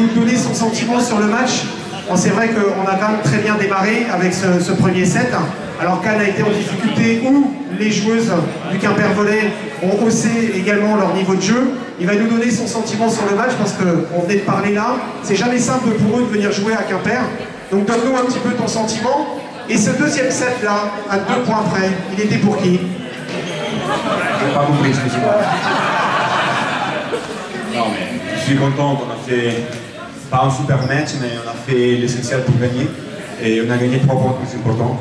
nous donner son sentiment sur le match. Bon, c'est vrai qu'on a quand même très bien démarré avec ce premier set. Alors Cannes a été en difficulté où les joueuses du Quimper Volley ont haussé également leur niveau de jeu. Il va nous donner son sentiment sur le match parce qu'on venait de parler là. C'est jamais simple pour eux de venir jouer à Quimper. Donc donne-nous un petit peu ton sentiment. Et ce deuxième set là, à 2 points près, il était pour qui? Pas compris, excusez-moi. Non mais je suis content qu'on a fait pas un super match, mais on a fait l'essentiel pour gagner. Et on a gagné 3 points plus importants.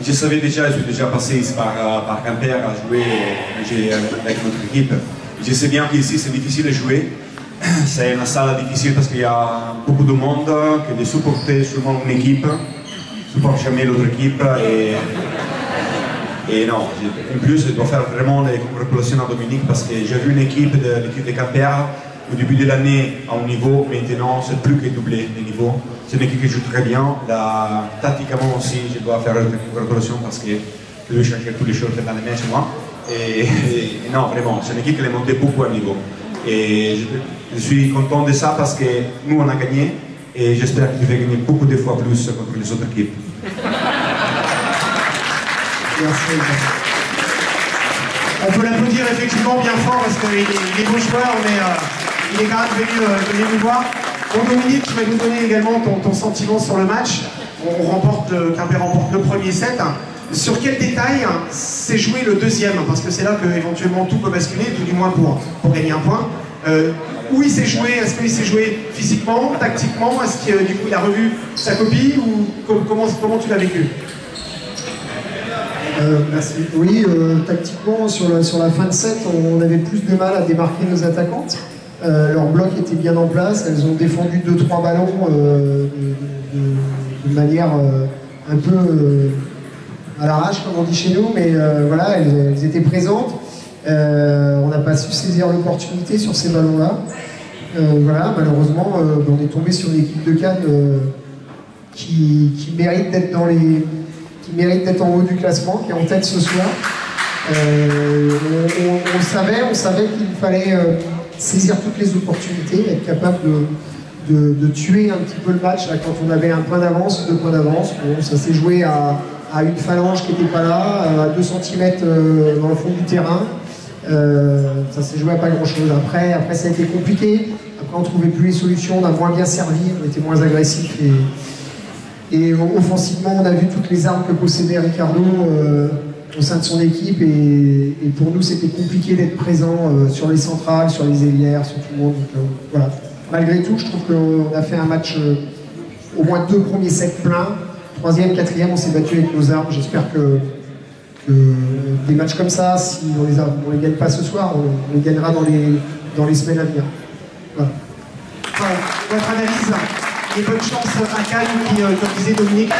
Je savais déjà, je suis déjà passé par Quimper à jouer avec notre équipe. Je sais bien qu'ici c'est difficile de jouer. C'est une salle difficile parce qu'il y a beaucoup de monde, que de supporter seulement une équipe, ne supporte jamais l'autre équipe. Et non, en plus je dois faire vraiment des congratulations à Dominique parce que j'ai vu une équipe de Quimper au début de l'année à un niveau, maintenant c'est plus que doublé le niveau. C'est une équipe qui joue très bien. Tactiquement aussi, je dois faire des congratulations parce que je dois chercher toutes les choses dans les matchs moi. Et non, vraiment, c'est une équipe qui est montée beaucoup à niveau. Et je suis content de ça parce que nous on a gagné et j'espère qu'il va gagner beaucoup de fois plus contre les autres équipes. Merci. On peut l'applaudir effectivement bien fort parce qu'il est beau joueur, mais il est quand même venu nous voir. Bon Dominique, tu vas nous donner également ton sentiment sur le match. Quimper remporte le premier set. Sur quel détail s'est joué le deuxième? Parce que c'est là que éventuellement tout peut basculer, tout du moins pour gagner un point. Où il s'est joué? Est-ce qu'il s'est joué physiquement, tactiquement? Est-ce que du coup il a revu sa copie ou comment tu l'as vécu? Merci. Oui, tactiquement, sur la fin de set, on avait plus de mal à démarquer nos attaquantes. Leur bloc était bien en place, elles ont défendu 2-3 ballons de manière un peu à l'arrache, comme on dit chez nous, mais voilà, elles étaient présentes. On n'a pas su saisir l'opportunité sur ces ballons-là. Voilà, malheureusement, on est tombé sur une équipe de Cannes qui mérite d'être en haut du classement, qui est en tête ce soir. On savait qu'il fallait saisir toutes les opportunités, être capable de tuer un petit peu le match là, quand on avait 1 point d'avance, 2 points d'avance. Bon, ça s'est joué à une phalange qui n'était pas là, à 2 cm dans le fond du terrain. Ça s'est joué à pas grand chose. Après ça a été compliqué. Après on ne trouvait plus les solutions, on a moins bien servi, on était moins agressif. Et offensivement, on a vu toutes les armes que possédait Ricardo au sein de son équipe. Et pour nous, c'était compliqué d'être présent sur les centrales, sur les ailières, sur tout le monde. Donc, voilà. Malgré tout, je trouve qu'on a fait un match, au moins 2 premiers sets pleins. 3e, 4e, on s'est battu avec nos armes. J'espère que des matchs comme ça, si on les gagne pas ce soir, on les gagnera dans les semaines à venir. Voilà. Votre analyse et bonne chance à Cannes qui, comme disait Dominique.